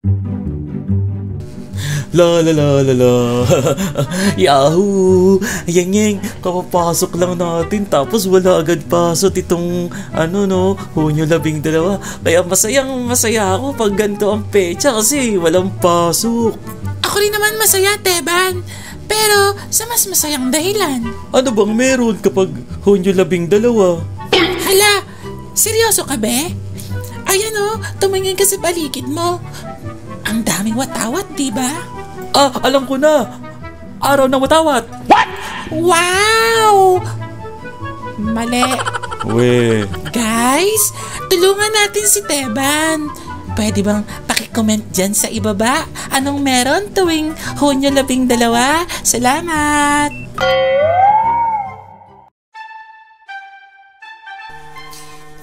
La la la la la. Yahoo! Yang kapapasok lang natin tapos wala agad pasok itong Hunyo 12. Kaya masaya ako pag ganito ang pecha kasi walang pasok. Ako rin naman masaya, Teban. Pero sa mas masayang dahilan. Ano bang meron kapag Hunyo 12? Hala, seryoso ka be? Ayan tumingin ka sa paligid mo. Ang daming watawat, diba? Alam ko na. Araw ng watawat. What? Wow! Mali. We. Guys, tulungan natin si Teban. Pwede bang pakicomment dyan sa ibaba? Anong meron tuwing Hunyo 12? Salamat!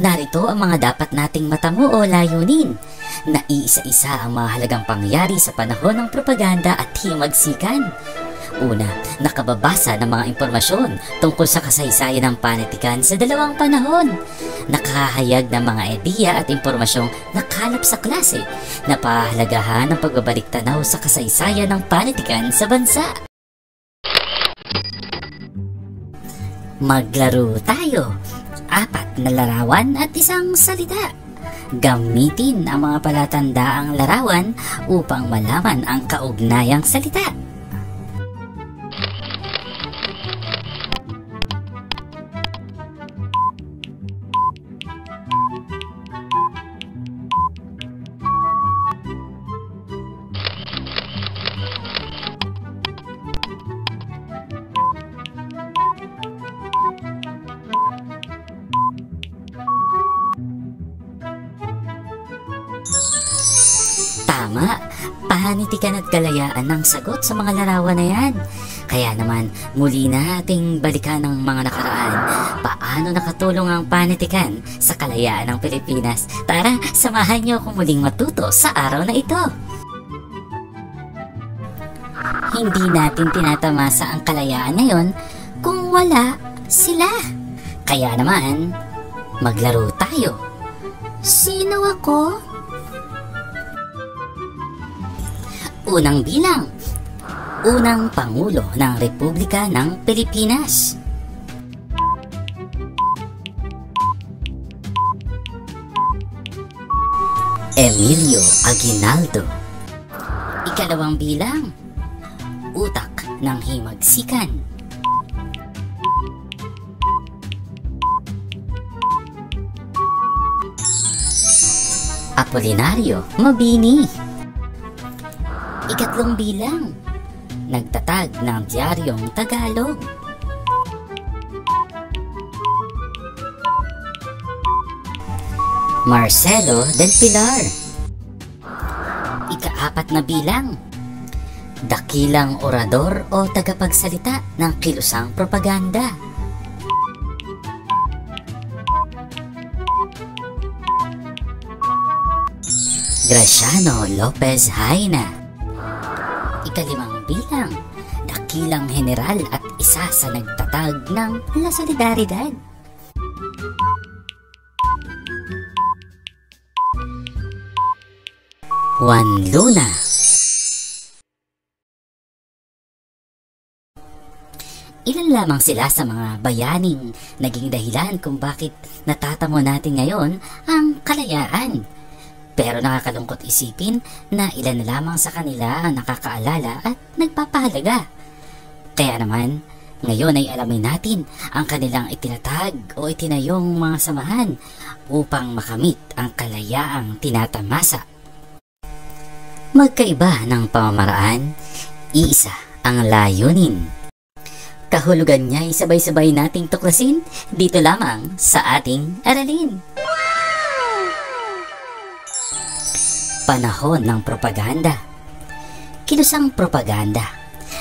Narito ang mga dapat nating matamo o layunin. Naiisa-isa ang mahalagang pangyayari sa panahon ng propaganda at himagsikan. Una, nakababasa ng mga impormasyon tungkol sa kasaysayan ng panitikan sa dalawang panahon. Nakahayag ng mga ideya at impormasyong nakalap sa klase na pahalagahan ng pagbabalik tanaw sa kasaysayan ng panitikan sa bansa. Maglaro tayo. 4 na larawan at 1 salita. Gamitin ang mga palatandaang larawan upang malaman ang kaugnayang salita. Tama, panitikan at kalayaan ang sagot sa mga larawan na yan. Kaya naman, muli nating balikan ang mga nakaraan. Paano nakatulong ang panitikan sa kalayaan ng Pilipinas? Tara, samahan niyo akong muling matuto sa araw na ito. Hindi natin tinatamasa ang kalayaan ngayon kung wala sila. Kaya naman, maglaro tayo. Sino ako? Unang bilang. Unang Pangulo ng Republika ng Pilipinas. Emilio Aguinaldo. Ikalawang bilang. Utak ng himagsikan. Apolinario Mabini. Ikatlong bilang. Nagtatag ng Diaryong Tagalog. Marcelo del Pilar. Ika-4 na bilang. Dakilang orador o tagapagsalita ng kilusang propaganda. Graciano Lopez Haina. Ika-5 bilang. Dakilang general at isa sa nagtatag ng La Solidaridad. Juan Luna. Ilan lamang sila sa mga bayaning naging dahilan kung bakit natatamo natin ngayon ang kalayaan. Pero nakakalungkot isipin na ilan na lamang sa kanila ang nakakaalala at nagpapahalaga. Kaya naman, ngayon ay alamin natin ang kanilang itinatag o itinayong mga samahan upang makamit ang kalayaang tinatamasa. Magkaiba ng pamamaraan, iisa ang layunin. Kahulugan niya ay sabay-sabay nating tuklasin dito lamang sa ating aralin. Panahon ng propaganda. Kilusang propaganda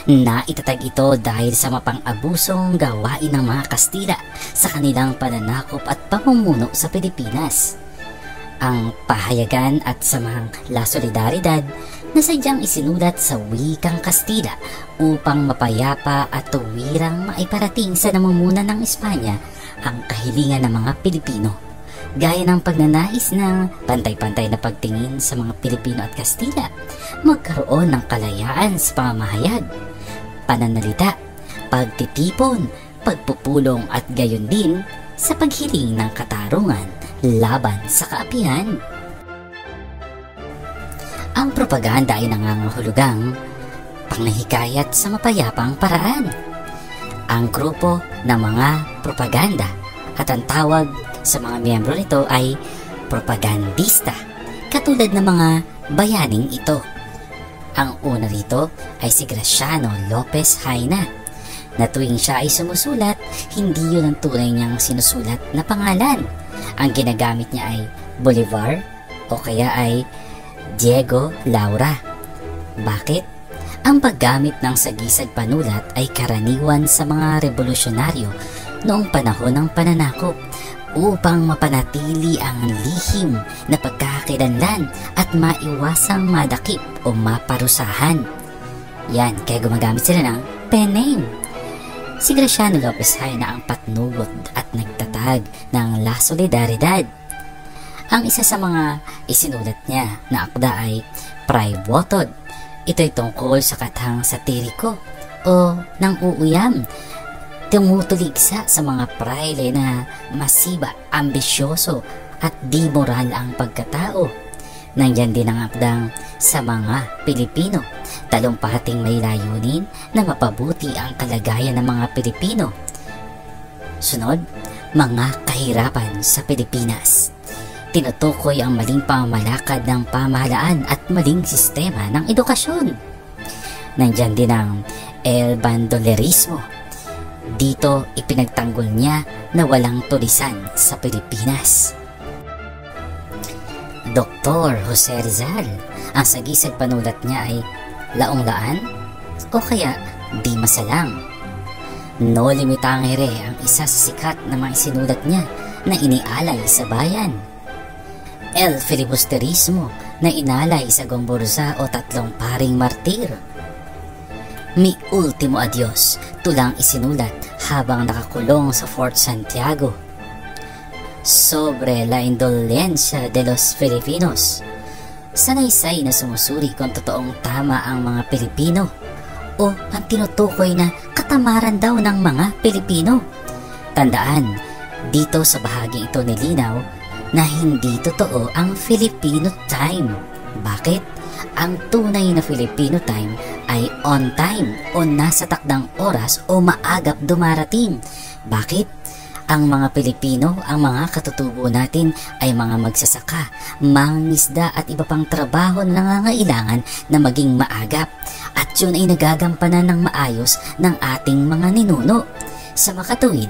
na itatag ito dahil sa mapang-abusong gawain ng mga Kastila sa kanilang pananakop at pamumuno sa Pilipinas. Ang pahayagan at samahang La Solidaridad na sadyang isinulat sa wikang Kastila upang mapayapa at tuwirang maiparating sa namumunan ng Espanya ang kahilingan ng mga Pilipino. gaya ng pagnanais ng pantay-pantay na pagtingin sa mga Pilipino at Kastila, magkaroon ng kalayaan sa pamamahayag, pananalita, pagtitipon, pagpupulong at gayon din sa paghiling ng katarungan laban sa kaapihan. Ang propaganda ay nangangahulugang panghihikayat sa mapayapang paraan. Ang grupo ng mga propaganda at ang tawag sa mga miyembro nito ay propagandista, katulad ng mga bayaning ito. Ang una rito ay si Graciano Lopez Haina, na tuwing siya ay sumusulat, hindi yun ang tunay niyang sinusulat na pangalan. Ang ginagamit niya ay Bolivar o kaya ay Diego Laura. Bakit? Ang paggamit ng sagisag panulat ay karaniwan sa mga revolusyonaryo noong panahon ng pananakop upang mapanatili ang lihim na pagkakakilanlan at maiwasang madakip o maparusahan. Yan, kaya gumagamit sila ng pen name. Si Graciano Lopez Haina ang patnugot at nagtatag ng La Solidaridad. Ang isa sa mga isinulat niya na akda ay Fray Botod. Ito'y tungkol sa kathang satiriko o nang uuyam, tumutuligsa sa mga praile na masiba, ambisyoso at di moral ang pagkatao. Nandyan din ang akdang Sa Mga Pilipino, talumpating may layunin na mapabuti ang kalagayan ng mga Pilipino. Sunod, Mga Kahirapan sa Pilipinas. Tinutukoy ang maling pamamalakad ng pamahalaan at maling sistema ng edukasyon. Nandyan din ang El Bandolerismo. Dito ipinagtanggol niya na walang tulisan sa Pilipinas. Dr. Jose Rizal, ang sagisag panulat niya ay Laong-laan o kaya Di Masalang. No Limitangere ang isa sa sikat na mga isinulat niya na inialay sa bayan. El Filibusterismo na inalay sa Gomburza o Tatlong Paring Martir. Mi Ultimo Adios, tulang isinulat habang nakakulong sa Fort Santiago. Sobre la Indolencia de los Filipinos, sanaysay na sumusuri kung totoong tama ang mga Pilipino o ang tinutukoy na katamaran daw ng mga Pilipino. Tandaan, dito sa bahagi ito nilinaw na hindi totoo ang Filipino time. Bakit? Ang tunay na Filipino time ay on time o nasa takdang oras o maagap dumarating. Bakit? Ang mga Pilipino, ang mga katutubo natin ay mga magsasaka, mangingisda at iba pang trabaho na nangangailangan na maging maagap. At yun ay nagagampanan ng maayos ng ating mga ninuno. Sa makatuwid,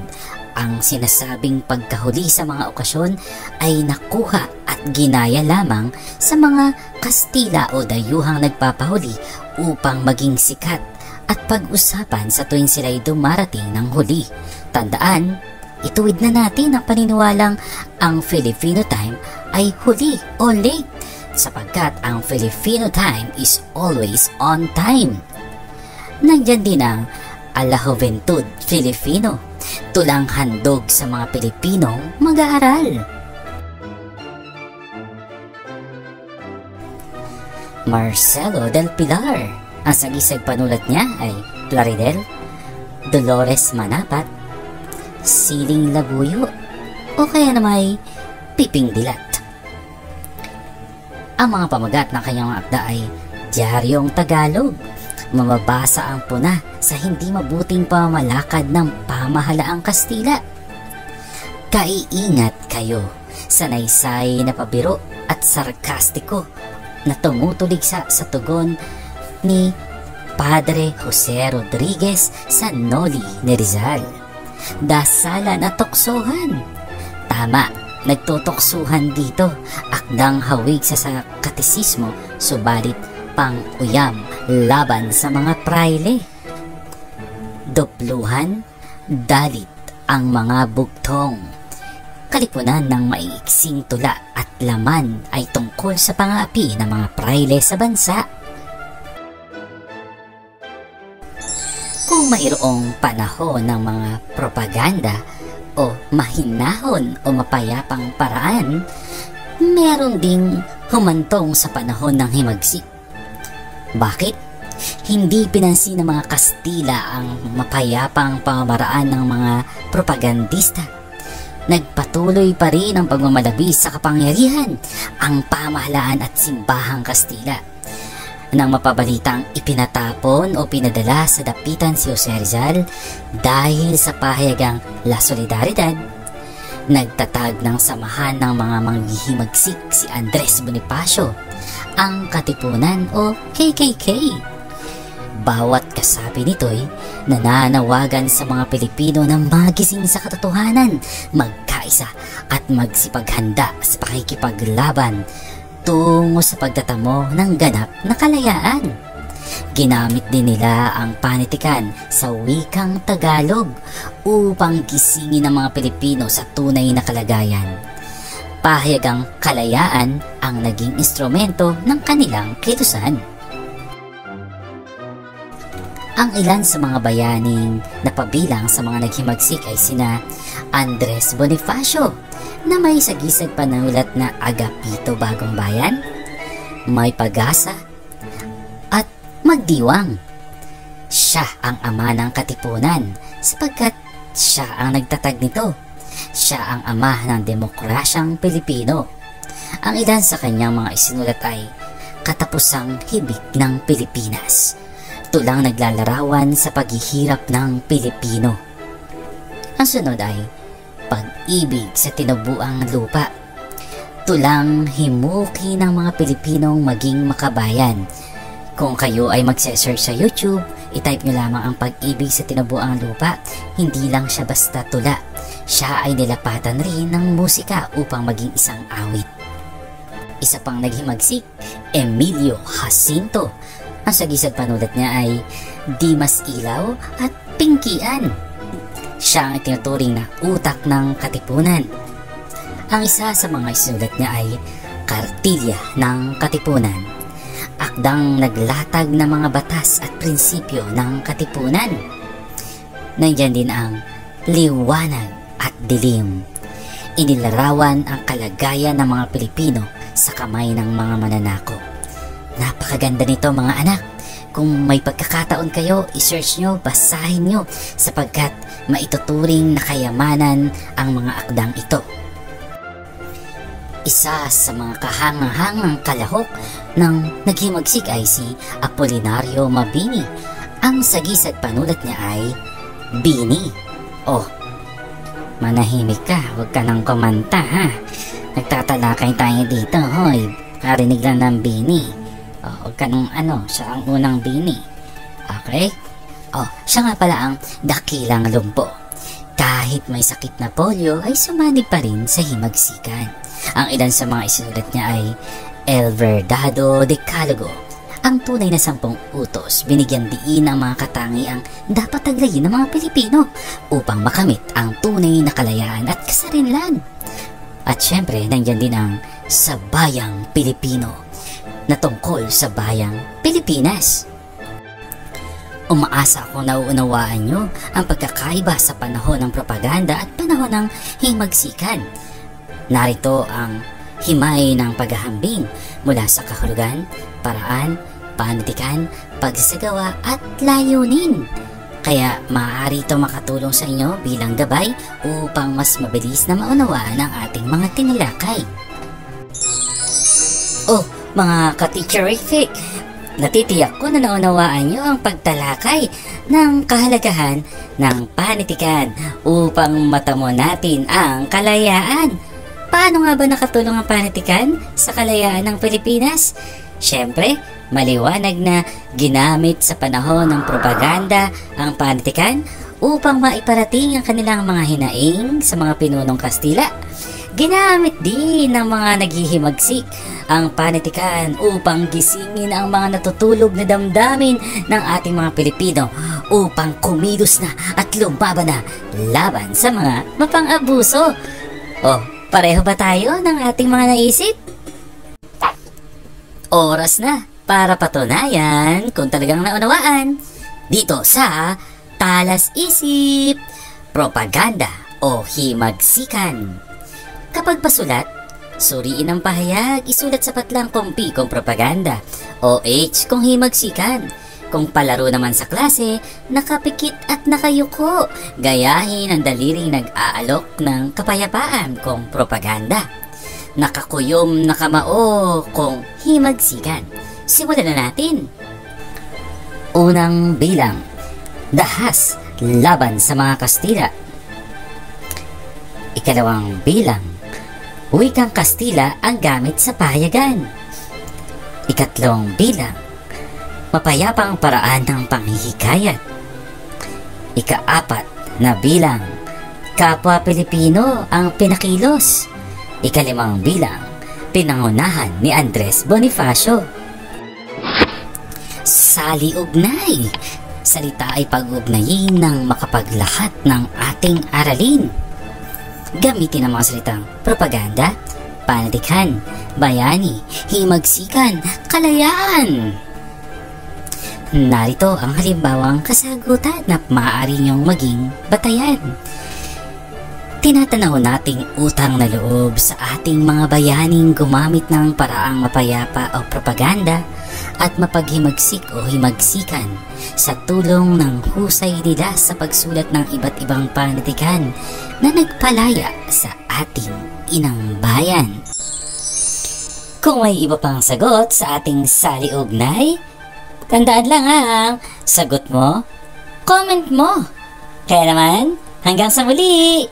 ang sinasabing pagkahuli sa mga okasyon ay nakuha at ginaya lamang sa mga Kastila o dayuhang nagpapahuli upang maging sikat at pag-usapan sa tuwing sila'y dumarating ng huli. Tandaan, ituwid na natin ang paniniwalang ang Filipino time ay huli o late, sapagkat ang Filipino time is always on time. Nandyan din ang A la Juventud Filipino, tulang handog sa mga Pilipinong mag-aaral. Marcelo del Pilar, ang sagisag panulat niya ay Plaridel, Dolores Manapat, Siling Labuyo, o kaya na may Piping Dilat. Ang mga pamagat ng kanyang akda ay Diaryong Tagalog, mamabasa ang puna sa hindi mabuting pamamalakad ng pamahalaang Kastila. Kaiingat kayo, sanaysay na pabiro at sarkastiko na tumutuligsa sa tugon ni Padre Jose Rodriguez sa Noli ni Rizal. Dasalan at tuksohan. Tama, nagtutoksuhan dito, akdang hawig sa katisismo, subalit pang-uyam laban sa mga praile. Dupluhan, dalit ang mga bugtong. Kalipunan ng maiiksing tula at laman ay tungkol sa pang-aapi ng mga praile sa bansa. Kung mayroong panahon ng mga propaganda o o mahinahon o mapayapang paraan, meron ding humantong sa panahon ng himagsik. Bakit? Hindi pinansin ng mga Kastila ang mapayapang pamamaraan ng mga propagandista. Nagpatuloy pa rin ang pagmamalabis sa kapangyarihan ang pamahalaan at simbahang Kastila. Nang mapabalitang ipinatapon o pinadala sa dapitan si Jose Rizal dahil sa pahayagang La Solidaridad, nagtatag ng samahan ng mga manghihimagsik si Andres Bonifacio, ang Katipunan o KKK. Bawat kasapi nito'y nananawagan sa mga Pilipino na magising sa katotohanan, magkaisa at magsipaghanda sa pakikipaglaban tungo sa pagtatamo ng ganap na kalayaan. Ginamit din nila ang panitikan sa wikang Tagalog upang gisingin ang mga Pilipino sa tunay na kalagayan. Pahayagang kalayaan ang naging instrumento ng kanilang kilusan. Ang ilan sa mga bayaning napabilang sa mga naghimagsik ay sina Andres Bonifacio na may sagisag panulat na Agapito Bagong Bayan, May Pag-asa at Magdiwang. Siya ang ama ng Katipunan sapagkat siya ang nagtatag nito. Siya ang ama ng demokrasyang Pilipino. Ang ilan sa kanyang mga isinulat ay Katapusang Hibik ng Pilipinas, Tulang Naglalarawan sa Paghihirap ng Pilipino. Ang sunod ay Pag-ibig sa Tinubuang Lupa, Tulang Himuki ng mga Pilipinong Maging Makabayan. Kung kayo ay magse-search sa YouTube, i-type nyo lamang ang Pag-ibig sa Tinubuang Lupa. Hindi lang siya basta tula, siya ay nilapatan rin ng musika upang maging isang awit. Isa pang naghimagsik, Emilio Jacinto. Ang sagisag panulat niya ay Dimas Ilaw at Pingkian. Siya ang tinuturing na utak ng Katipunan. Ang isa sa mga isinulat niya ay Kartilya ng Katipunan, akdang naglatag ng mga batas at prinsipyo ng Katipunan. Nandiyan din ang Liwanag at Dilim. Inilarawan ang kalagayan ng mga Pilipino sa kamay ng mga mananakop. Napakaganda nito mga anak. Kung may pagkakataon kayo, isearch nyo, basahin nyo sapagkat maituturing na kayamanan ang mga akdang ito. Isa sa mga kahangang-hangang kalahok ng naghimagsik ay si Apolinario Mabini. Ang sagisag panulat niya ay Bini. Oh, manahimik ka, huwag ka nang kumanta ha. Nagtatalakay tayo dito, hoy. Karinig lang ng Bini. Oh, huwag ka nang siya ang unang Bini. Okay? Oh, siya nga pala ang dakilang lumpo. Kahit may sakit na polio ay sumanig pa rin sa himagsikan. Ang ilan sa mga isinulat niya ay El Verdado Decalogo, ang tunay na 10 utos, binigyan diin ang mga katangiang dapat taglayin ng mga Pilipino upang makamit ang tunay na kalayaan at kasarinlan. At syempre, nandiyan din ang Sabayang Pilipino na tungkol sa bayang Pilipinas. Umaasa akong nauunawaan nyo ang pagkakaiba sa panahon ng propaganda at panahon ng himagsikan. Narito ang himay ng paghahambing mula sa kahulugan, paraan, panitikan, pagsasagawa at layunin. Kaya maaari ito makatulong sa inyo bilang gabay upang mas mabilis na maunawaan ang ating mga tinilakay. Oh, mga ka-teacherific, natitiyak ko na naunawaan nyo ang pagtalakay ng kahalagahan ng panitikan upang matamo natin ang kalayaan. Paano nga ba nakatulong ang panitikan sa kalayaan ng Pilipinas? Siyempre, maliwanag na ginamit sa panahon ng propaganda ang panitikan upang maiparating ang kanilang mga hinaing sa mga pinunong Kastila. Ginamit din ng mga naghihimagsik ang panitikan upang gisingin ang mga natutulog na damdamin ng ating mga Pilipino upang kumilos na at lumaban na laban sa mga mapang-abuso. Oh, pareho ba tayo ng ating mga naisip? Oras na para patunayan kung talagang naunawaan dito sa Talas Isip, Propaganda o himagsikan. Kapag pasulat, suriin ang pahayag, isulat sa patlang kung P kung propaganda o H kung himagsikan. Kung palaro naman sa klase, nakapikit at nakayuko, gayahin ang daliring nag-aalok ng kapayapaan kung propaganda. Nakakuyom, nakamao kung himagsikan. Simulan na natin. Unang bilang, dahas laban sa mga Kastila. Ikalawang bilang, wikang Kastila ang gamit sa pahayagan. Ikatlong bilang, mapayapang paraan ng panghihikayat. Ikaapat na bilang, kapwa Pilipino ang pinakilos. Ikalimang bilang, pinangunahan ni Andres Bonifacio. Sali-ugnay. Salita ay pag-ugnayin ng makapaglahat ng ating aralin. Gamitin ang mga salitang propaganda, panitikan, bayani, himagsikan, kalayaan. Narito ang halimbawang kasagutan na maaari niyong maging batayan. Tinatanaw nating utang na loob sa ating mga bayaning gumamit ng paraang mapayapa o propaganda at mapaghimagsik o himagsikan sa tulong ng husay nila sa pagsulat ng iba't ibang panitikan na nagpalaya sa ating inang bayan. Kung may iba pang sagot sa ating sali-ugnay, tandaan lang ang sagot mo, comment mo. Kaya naman, hanggang sa muli!